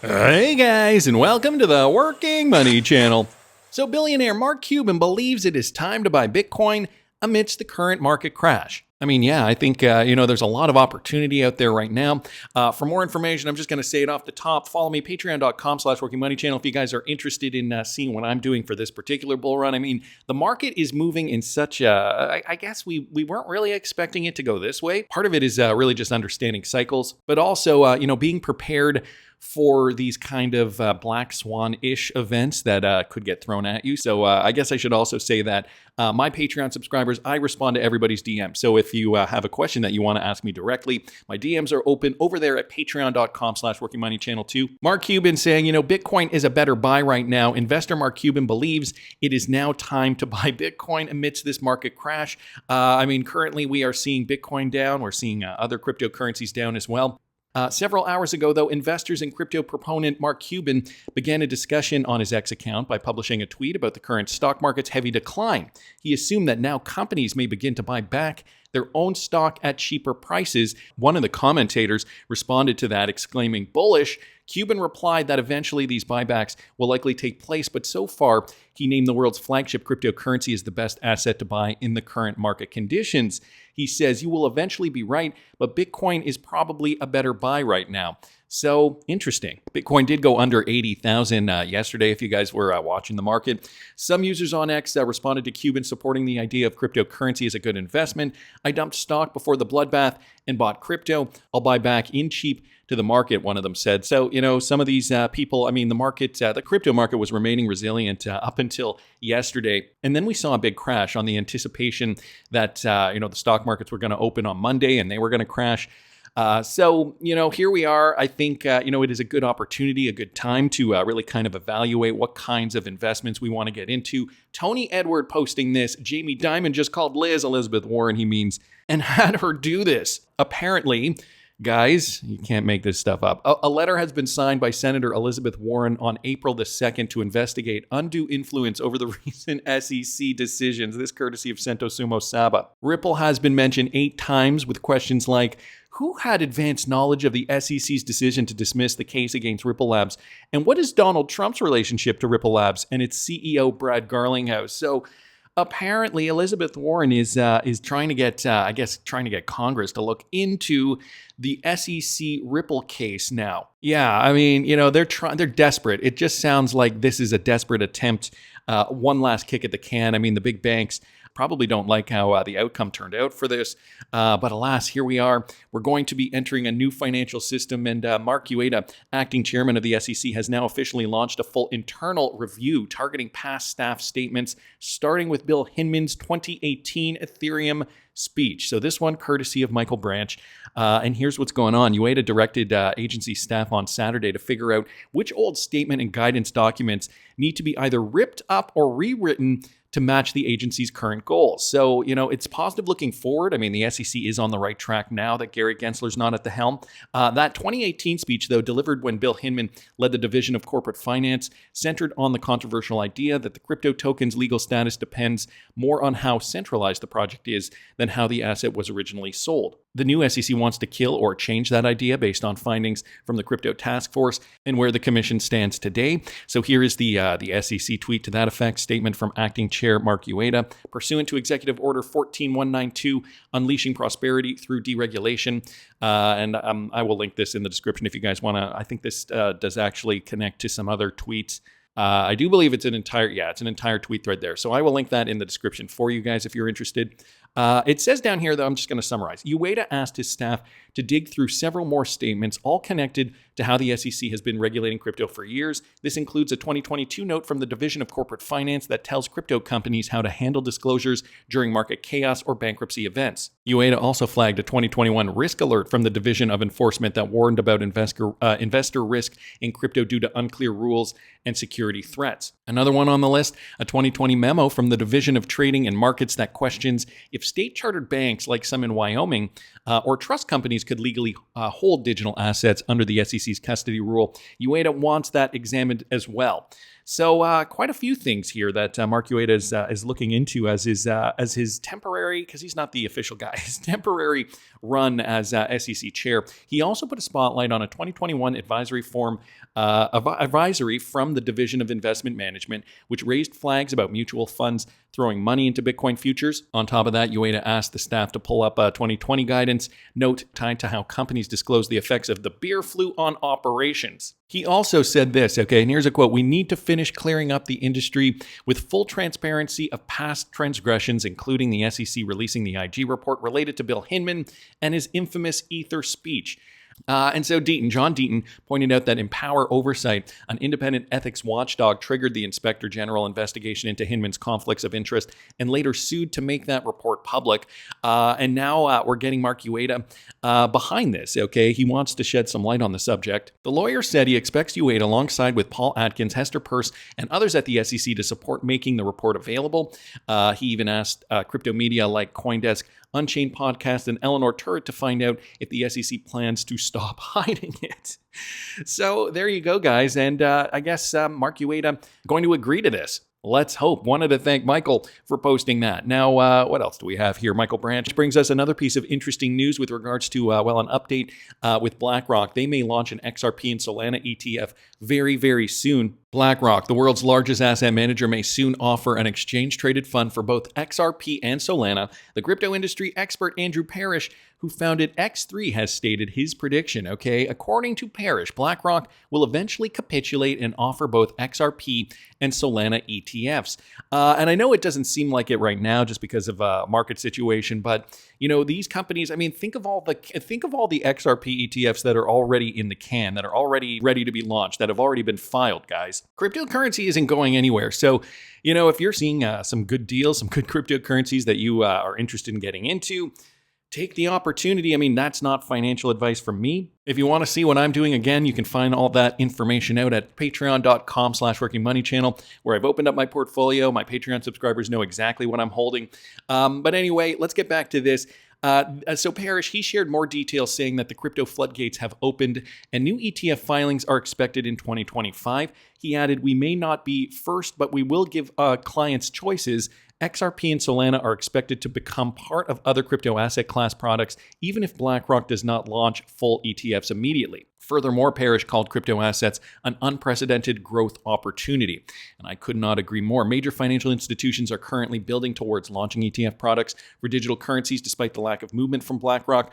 Hey guys, and welcome to the Working Money Channel. So billionaire Mark Cuban believes it is time to buy Bitcoin amidst the current market crash. I mean, yeah, I think, there's a lot of opportunity out there right now. For more information, I'm just going to say it off the top. Follow me, patreon.com/workingmoneychannel if you guys are interested in seeing what I'm doing for this particular bull run. I mean, the market is moving in such a, I guess we weren't really expecting it to go this way. Part of it is really just understanding cycles, but also, being prepared for these kind of black swan-ish events that could get thrown at you. So I guess I should also say that my Patreon subscribers, I respond to everybody's DM. So if you have a question that you want to ask me directly, my DMs are open over there at patreon.com/workingmoneychannel 2. Mark Cuban saying, Bitcoin is a better buy right now. Investor Mark Cuban believes it is now time to buy Bitcoin amidst this market crash. Currently we are seeing Bitcoin down. We're seeing other cryptocurrencies down as well. Several hours ago, though, investors and crypto proponent Mark Cuban began a discussion on his X account by publishing a tweet about the current stock market's heavy decline. He assumed that now companies may begin to buy back their own stock at cheaper prices. One of the commentators responded to that, exclaiming, "Bullish." Cuban replied that eventually these buybacks will likely take place, but so far, he named the world's flagship cryptocurrency as the best asset to buy in the current market conditions. He says, "You will eventually be right, but Bitcoin is probably a better buy right now." So interesting. Bitcoin did go under 80,000 yesterday if you guys were watching the market. Some users on X responded to Cuban supporting the idea of cryptocurrency as a good investment. "I dumped stock before the bloodbath and bought crypto. I'll buy back in cheap to the market," one of them said. So, some of these people, the market, the crypto market was remaining resilient up until yesterday. And then we saw a big crash on the anticipation that, the stock markets were going to open on Monday and they were going to crash. Here we are. I think, it is a good opportunity, a good time to really kind of evaluate what kinds of investments we want to get into. Tony Edward posting this. Jamie Dimon just called Liz, Elizabeth Warren, he means, and had her do this. Apparently, guys, you can't make this stuff up. A letter has been signed by Senator Elizabeth Warren on April the 2nd to investigate undue influence over the recent SEC decisions. This courtesy of Sentosumo Saba. Ripple has been mentioned 8 times with questions like, who had advanced knowledge of the SEC's decision to dismiss the case against Ripple Labs? And what is Donald Trump's relationship to Ripple Labs and its CEO, Brad Garlinghouse? So apparently, Elizabeth Warren is trying to get, Congress to look into the SEC Ripple case now. Yeah, they're desperate. It just sounds like this is a desperate attempt, one last kick at the can. The big banks probably don't like how the outcome turned out for this. But alas, here we are. We're going to be entering a new financial system. And Mark Ueda, acting chairman of the SEC, has now officially launched a full internal review targeting past staff statements, starting with Bill Hinman's 2018 Ethereum speech. So this one courtesy of Michael Branch. And here's what's going on. Ueda directed agency staff on Saturday to figure out which old statement and guidance documents need to be either ripped up or rewritten to match the agency's current goals. So, it's positive looking forward. The SEC is on the right track now that Gary Gensler's not at the helm. That 2018 speech, though, delivered when Bill Hinman led the Division of Corporate Finance, centered on the controversial idea that the crypto token's legal status depends more on how centralized the project is than how the asset was originally sold. The new SEC wants to kill or change that idea based on findings from the Crypto Task Force and where the commission stands today. So here is the SEC tweet to that effect, statement from Acting Chair Mark Ueda, pursuant to Executive Order 14192, Unleashing Prosperity Through Deregulation. And I will link this in the description if you guys want to. I think this does actually connect to some other tweets. I do believe it's an entire tweet thread there. So I will link that in the description for you guys if you're interested. It says down here, though, I'm just going to summarize. Ueda asked his staff to dig through several more statements, all connected to how the SEC has been regulating crypto for years. This includes a 2022 note from the Division of Corporate Finance that tells crypto companies how to handle disclosures during market chaos or bankruptcy events. Ueda also flagged a 2021 risk alert from the Division of Enforcement that warned about investor risk in crypto due to unclear rules and security threats. Another one on the list, a 2020 memo from the Division of Trading and Markets that questions if state-chartered banks like some in Wyoming or trust companies could legally hold digital assets under the SEC's custody rule. Ueda wants that examined as well. So quite a few things here that Mark Ueda is looking into as his temporary, because he's not the official guy, his temporary run as SEC chair. He also put a spotlight on a 2021 advisory from the Division of Investment Management, which raised flags about mutual funds throwing money into Bitcoin futures. On top of that, Ueda asked the staff to pull up a 2020 guidance note tied to how companies disclose the effects of the beer flu on operations. He also said this, okay, and here's a quote: "We need to finish clearing up the industry with full transparency of past transgressions, including the SEC releasing the IG report related to Bill Hinman and his infamous Ether speech." And so John Deaton pointed out that Empower Oversight, an independent ethics watchdog, triggered the Inspector General investigation into Hinman's conflicts of interest and later sued to make that report public. And now we're getting Mark Ueda behind this, okay? He wants to shed some light on the subject. The lawyer said he expects Ueda, alongside with Paul Atkins, Hester Peirce, and others at the SEC, to support making the report available. He even asked crypto media like CoinDesk, Unchained Podcast, and Eleanor Turret to find out if the SEC plans to stop hiding it. So there you go, guys. And I guess Mark Ueda going to agree to this. Let's hope. Wanted to thank Michael for posting that. Now, what else do we have here? Michael Branch brings us another piece of interesting news with regards to, an update with BlackRock. They may launch an XRP and Solana ETF very, very soon. BlackRock, the world's largest asset manager, may soon offer an exchange-traded fund for both XRP and Solana. The crypto industry expert Andrew Parrish, who founded X3, has stated his prediction, okay? According to Parrish, BlackRock will eventually capitulate and offer both XRP and Solana ETFs. And I know it doesn't seem like it right now just because of market situation, but you know, these companies, I mean, think of all the XRP ETFs that are already in the can, that are already ready to be launched, that have already been filed, guys. Cryptocurrency isn't going anywhere. So, you know, if you're seeing some good deals, some good cryptocurrencies that you are interested in getting into, take the opportunity. I mean, that's not financial advice from me. If you want to see what I'm doing, again, you can find all that information out at patreon.com/workingmoneychannel, where I've opened up my portfolio. My Patreon subscribers know exactly what I'm holding. But anyway, let's get back to this. So Parrish, he shared more details, saying that the crypto floodgates have opened and new ETF filings are expected in 2025. He added, "We may not be first, but we will give clients choices. XRP and Solana are expected to become part of other crypto asset class products, even if BlackRock does not launch full ETFs immediately." Furthermore, Parrish called crypto assets an unprecedented growth opportunity. And I could not agree more. Major financial institutions are currently building towards launching ETF products for digital currencies, despite the lack of movement from BlackRock.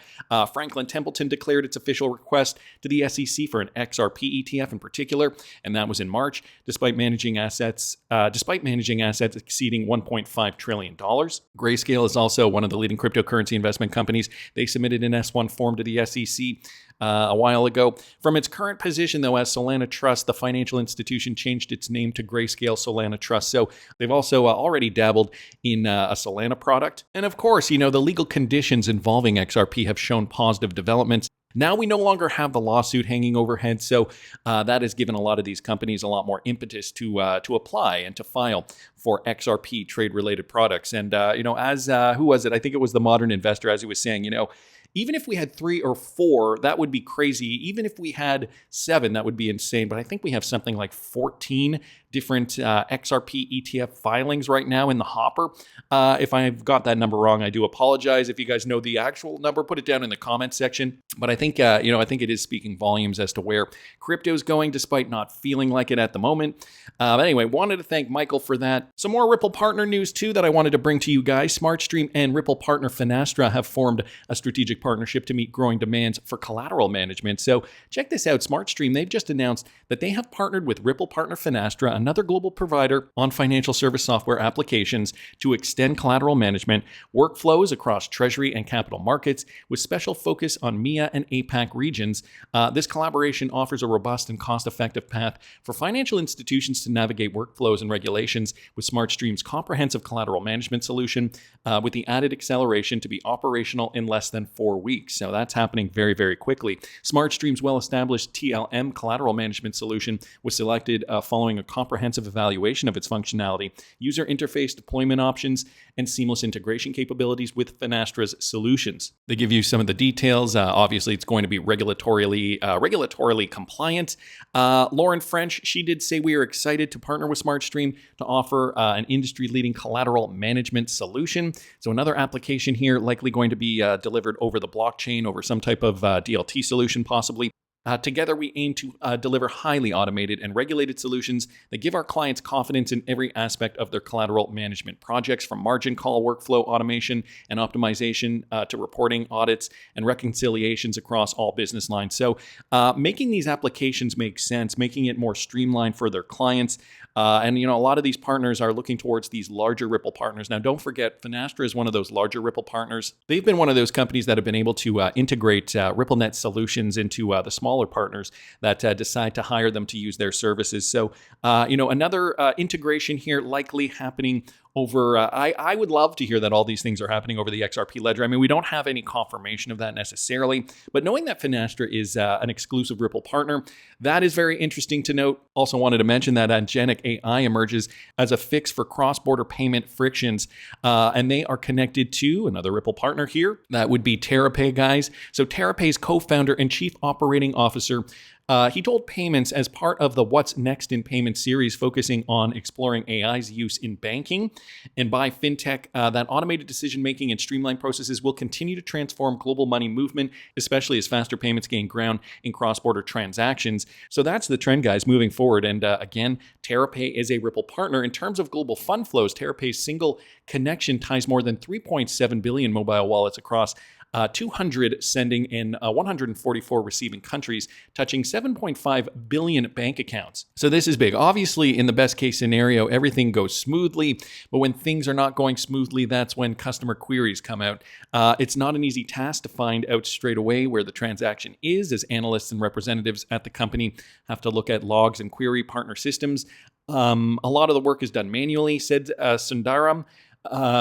Franklin Templeton declared its official request to the SEC for an XRP ETF in particular, and that was in March, despite managing assets exceeding $1.5 trillion. Grayscale is also one of the leading cryptocurrency investment companies. They submitted an S1 form to the SEC a while ago. From its current position, though, as Solana Trust, the financial institution changed its name to Grayscale Solana Trust. So they've also already dabbled in a Solana product. And of course, you know, the legal conditions involving XRP have shown positive developments. Now we no longer have the lawsuit hanging overhead, so that has given a lot of these companies a lot more impetus to apply and to file for XRP trade-related products. And you know, as who was it? I think it was the Modern Investor, as he was saying, you know, even if we had 3 or 4, that would be crazy. Even if we had 7, that would be insane. But I think we have something like 14 different XRP ETF filings right now in the hopper. If I've got that number wrong, I do apologize. If you guys know the actual number, put it down in the comment section. But I think, I think it is speaking volumes as to where crypto is going, despite not feeling like it at the moment. But anyway, wanted to thank Michael for that. Some more Ripple partner news too that I wanted to bring to you guys. SmartStream and Ripple partner Finastra have formed a strategic partnership to meet growing demands for collateral management. So check this out. SmartStream, they've just announced that they have partnered with Ripple partner Finastra, another global provider on financial service software applications, to extend collateral management workflows across treasury and capital markets with special focus on MEA and APAC regions. This collaboration offers a robust and cost-effective path for financial institutions to navigate workflows and regulations with SmartStream's comprehensive collateral management solution, with the added acceleration to be operational in less than 4 4 weeks. So that's happening very, very quickly. SmartStream's well-established TLM collateral management solution was selected following a comprehensive evaluation of its functionality, user interface deployment options, and seamless integration capabilities with Finastra's solutions. They give you some of the details. Obviously, it's going to be regulatorily compliant. Lauren French, she did say we are excited to partner with SmartStream to offer an industry-leading collateral management solution. So another application here likely going to be delivered over the blockchain, over some type of DLT solution possibly. Together, we aim to deliver highly automated and regulated solutions that give our clients confidence in every aspect of their collateral management projects, from margin call workflow automation and optimization to reporting, audits, and reconciliations across all business lines. So making these applications make sense, making it more streamlined for their clients. And, a lot of these partners are looking towards these larger Ripple partners. Now, don't forget, Finastra is one of those larger Ripple partners. They've been one of those companies that have been able to integrate RippleNet solutions into the smaller partners that decide to hire them to use their services. So, another integration here likely happening over, I would love to hear that all these things are happening over the XRP ledger. I mean, we don't have any confirmation of that necessarily, but knowing that Finastra is an exclusive Ripple partner, that is very interesting to note. Also wanted to mention that Angenic AI emerges as a fix for cross-border payment frictions, and they are connected to another Ripple partner here. That would be TerraPay, guys. So TerraPay's co-founder and chief operating officer, he told Payments as part of the What's Next in Payments series, focusing on exploring AI's use in banking and by fintech, that automated decision-making and streamlined processes will continue to transform global money movement, especially as faster payments gain ground in cross-border transactions. So that's the trend, guys, moving forward. And again, TerraPay is a Ripple partner. In terms of global fund flows, TerraPay's single connection ties more than 3.7 billion mobile wallets across 200 sending in 144 receiving countries, touching 7.5 billion bank accounts. So this is big. Obviously, in the best case scenario, everything goes smoothly, but when things are not going smoothly, that's when customer queries come out. It's not an easy task to find out straight away where the transaction is, as analysts and representatives at the company have to look at logs and query partner systems. A lot of the work is done manually, said Sundaram,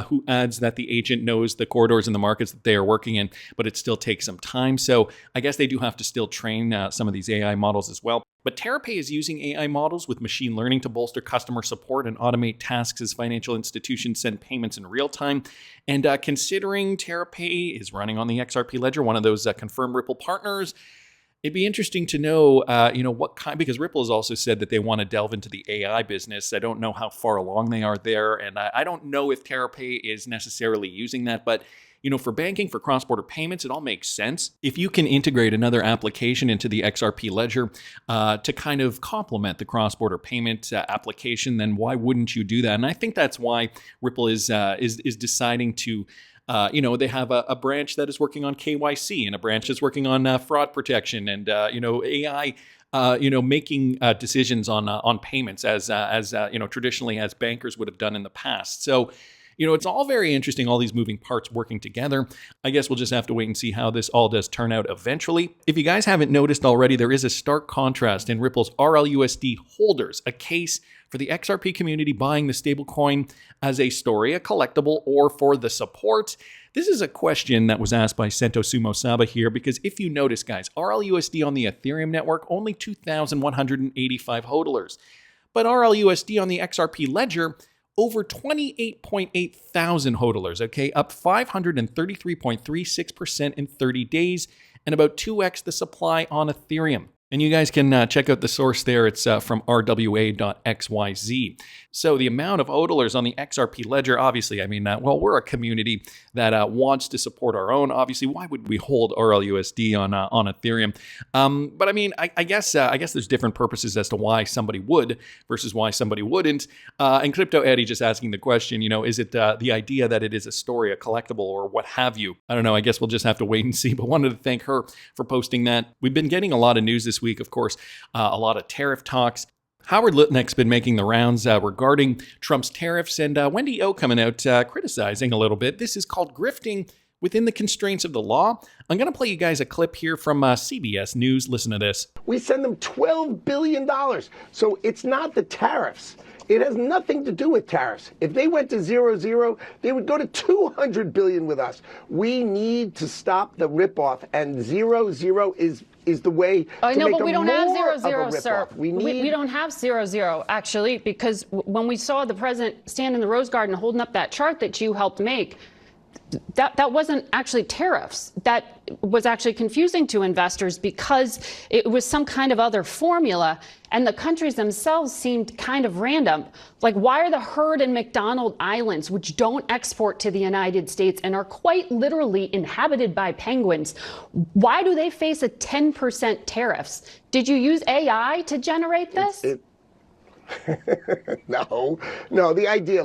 who adds that the agent knows the corridors and the markets that they are working in, but it still takes some time. So I guess they do have to still train some of these AI models as well. But TerraPay is using AI models with machine learning to bolster customer support and automate tasks as financial institutions send payments in real time. And considering TerraPay is running on the XRP ledger, one of those confirmed Ripple partners, it'd be interesting to know, what kind, because Ripple has also said that they want to delve into the AI business. I don't know how far along they are there, and I don't know if TerraPay is necessarily using that, but for banking, for cross-border payments, it all makes sense. If you can integrate another application into the XRP ledger to kind of complement the cross-border payment application, then why wouldn't you do that? And I think that's why Ripple is deciding to. They have a branch that is working on KYC and a branch that's working on fraud protection and AI. Making decisions on payments as traditionally as bankers would have done in the past. So, it's all very interesting, all these moving parts working together. I guess we'll just have to wait and see how this all does turn out eventually. If you guys haven't noticed already, there is a stark contrast in Ripple's RLUSD holders, a case for the XRP community buying the stablecoin as a story, a collectible, or for the support. This is a question that was asked by Sento Sumo Saba here, because if you notice, guys, RLUSD on the Ethereum network, only 2,185 hodlers. But RLUSD on the XRP ledger, over 28.8 thousand hodlers, okay, up 533.36% in 30 days, and about 2x the supply on Ethereum. And you guys can check out the source there. It's from rwa.xyz. So the amount of hodlers on the XRP ledger, obviously, we're a community that wants to support our own. Obviously, why would we hold RLUSD on Ethereum? But I guess there's different purposes as to why somebody would versus why somebody wouldn't. And Crypto Eddie just asking the question, is it the idea that it is a story, a collectible, or what have you? I don't know. I guess we'll just have to wait and see. But wanted to thank her for posting that. We've been getting a lot of news this week, of course, a lot of tariff talks. Howard Lutnick's been making the rounds regarding Trump's tariffs, and Wendy O coming out criticizing a little bit. This is called grifting within the constraints of the law. I'm going to play you guys a clip here from CBS News. Listen to this. We send them $12 billion. So it's not the tariffs. It has nothing to do with tariffs. If they went to 0-0, they would go to $200 billion with us. We need to stop the ripoff, and 0-0 is the way to I know, make but we don't have 0-0, sir. We don't have 0-0, actually, because when we saw the president stand in the Rose Garden holding up that chart that you helped make, that wasn't actually tariffs. That was actually confusing to investors because it was some kind of other formula, and the countries themselves seemed kind of random. Like, why are the Heard and McDonald Islands, which don't export to the United States and are quite literally inhabited by penguins, why do they face a 10% tariffs? Did you use AI to generate this? No. The idea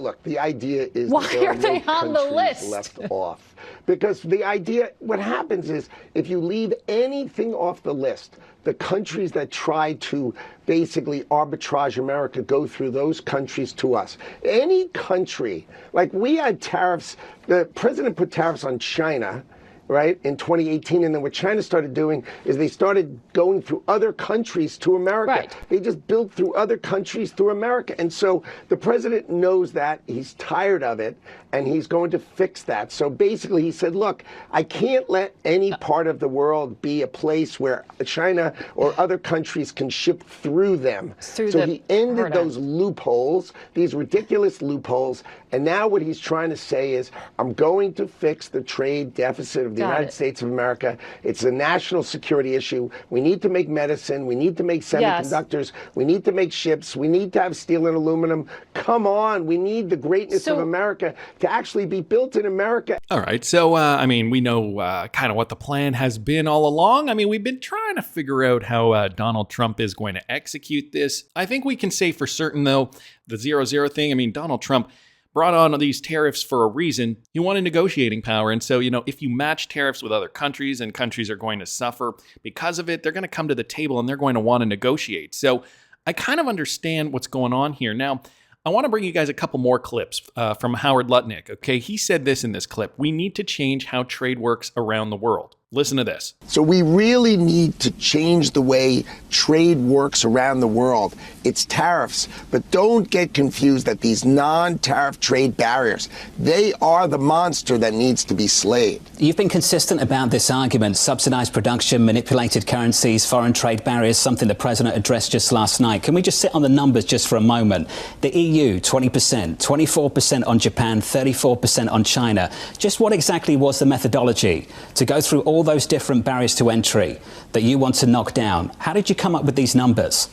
is why there are they no on the list? left off. Because the idea, what happens is, if you leave anything off the list, the countries that try to basically arbitrage America go through those countries to us. Any country, like we had tariffs, the president put tariffs on China, right, in 2018. And then what China started doing is they started going through other countries to America. Right. They just built through other countries through America. And so the president knows that. He's tired of it, and he's going to fix that. So basically he said, look, I can't let any part of the world be a place where China or other countries can ship through them. So he ended those loopholes, these ridiculous loopholes. And now what he's trying to say is, I'm going to fix the trade deficit of the United States of America. It's a national security issue. We need to make medicine. We need to make semiconductors. Yes. We need to make ships. We need to have steel and aluminum. Come on. We need the greatness of America to actually be built in America. All right. So, we know kind of what the plan has been all along. We've been trying to figure out how Donald Trump is going to execute this. I think we can say for certain, though, the 0-0 thing, Donald Trump brought on these tariffs for a reason. He wanted negotiating power. And so, if you match tariffs with other countries and countries are going to suffer because of it, they're going to come to the table and they're going to want to negotiate. So I kind of understand what's going on here. Now, I want to bring you guys a couple more clips from Howard Lutnick. Okay, he said this in this clip: we need to change how trade works around the world. Listen to this. So we really need to change the way trade works around the world. It's tariffs, but don't get confused that these non-tariff trade barriers, they are the monster that needs to be slayed. You've been consistent about this argument: subsidized production, manipulated currencies, foreign trade barriers, something the president addressed just last night. Can we just sit on the numbers just for a moment? The EU, 20%, 24% on Japan, 34% on China. Just what exactly was the methodology to go through all those different barriers to entry that you want to knock down? How did you come up with these numbers?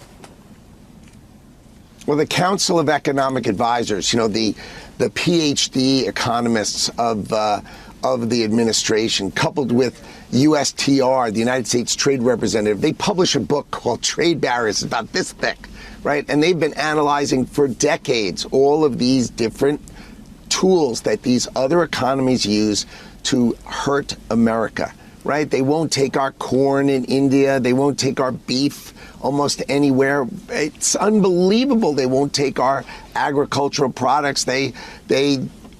Well, the Council of Economic Advisors, the PhD economists of the administration, coupled with USTR, the United States Trade Representative, they publish a book called Trade Barriers, about this thick, right? And they've been analyzing for decades all of these different tools that these other economies use to hurt America, right? They won't take our corn in India. They won't take our beef almost anywhere. It's unbelievable. They won't take our agricultural products. They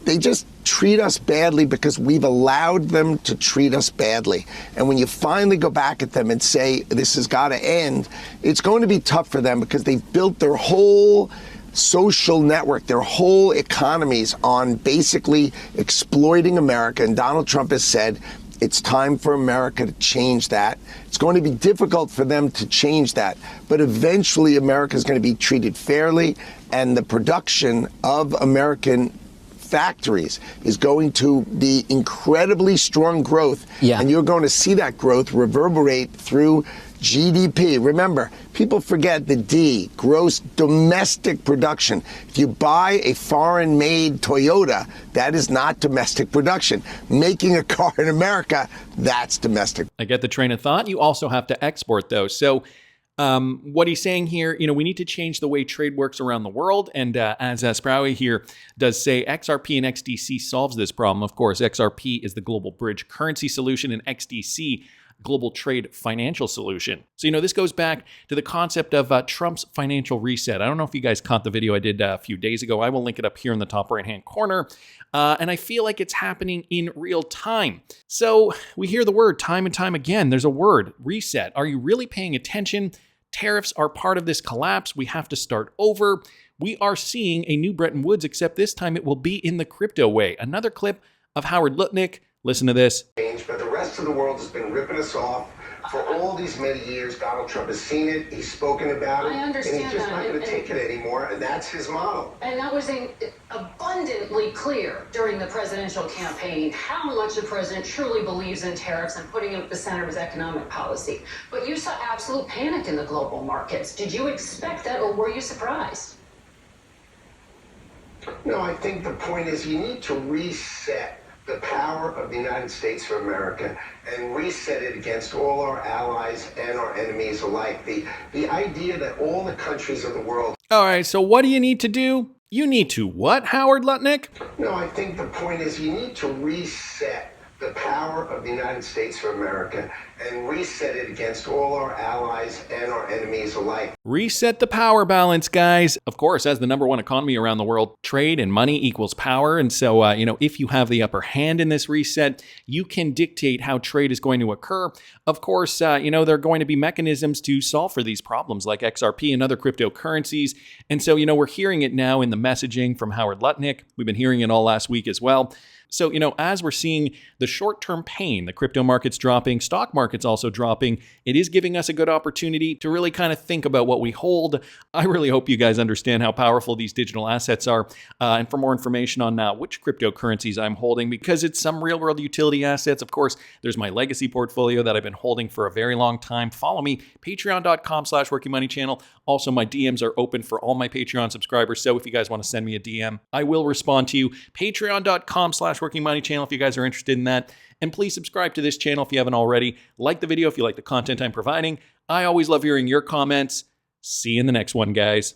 just treat us badly because we've allowed them to treat us badly. And when you finally go back at them and say, this has got to end, it's going to be tough for them because they've built their whole social network, their whole economies on basically exploiting America. And Donald Trump has said, it's time for America to change that. It's going to be difficult for them to change that, but eventually America is going to be treated fairly, and the production of American factories is going to be incredibly strong growth. Yeah. And you're going to see that growth reverberate through GDP. Remember, people forget the D, gross domestic production. If you buy a foreign-made Toyota, that is not domestic production. Making a car in America, that's domestic. I get the train of thought. You also have to export, though. So what he's saying here, we need to change the way trade works around the world. And as Sprowy here does say, XRP and XDC solves this problem. Of course, XRP is the global bridge currency solution, and XDC global trade financial solution. So, this goes back to the concept of Trump's financial reset. I don't know if you guys caught the video I did a few days ago. I will link it up here in the top right-hand corner. And I feel like it's happening in real time. So we hear the word time and time again. There's a word, reset. Are you really paying attention? Tariffs are part of this collapse. We have to start over. We are seeing a new Bretton Woods, except this time it will be in the crypto way. Another clip of Howard Lutnick. Listen to this. But the rest of the world has been ripping us off for all these many years. Donald Trump has seen it. He's spoken about it. I understand and he's just that. not going to take it anymore. And that's his model. And that was abundantly clear during the presidential campaign how much the president truly believes in tariffs and putting them at the center of his economic policy. But you saw absolute panic in the global markets. Did you expect that, or were you surprised? No, I think the point is you need to reset the power of the United States of America and reset it against all our allies and our enemies alike. The idea that all the countries of the world... All right, so what do you need to do? You need to what, Howard Lutnick? No, I think the point is you need to reset the power of the United States of America and reset it against all our allies and our enemies alike. Reset the power balance, guys. Of course, as the #1 economy around the world, trade and money equals power. And so, if you have the upper hand in this reset, you can dictate how trade is going to occur. Of course, there are going to be mechanisms to solve for these problems like XRP and other cryptocurrencies. And so, we're hearing it now in the messaging from Howard Lutnick. We've been hearing it all last week as well. So, as we're seeing the short-term pain, the crypto market's dropping, stock market's also dropping, it is giving us a good opportunity to really kind of think about what we hold. I really hope you guys understand how powerful these digital assets are. And for more information on which cryptocurrencies I'm holding, because it's some real-world utility assets. Of course, there's my legacy portfolio that I've been holding for a very long time. Follow me, patreon.com/workingmoneychannel. Also, my DMs are open for all my Patreon subscribers. So if you guys want to send me a DM, I will respond to you. Patreon.com/workingmoneychannel if you guys are interested in that. And please subscribe to this channel if you haven't already. Like the video if you like the content I'm providing. I always love hearing your comments. See you in the next one, guys.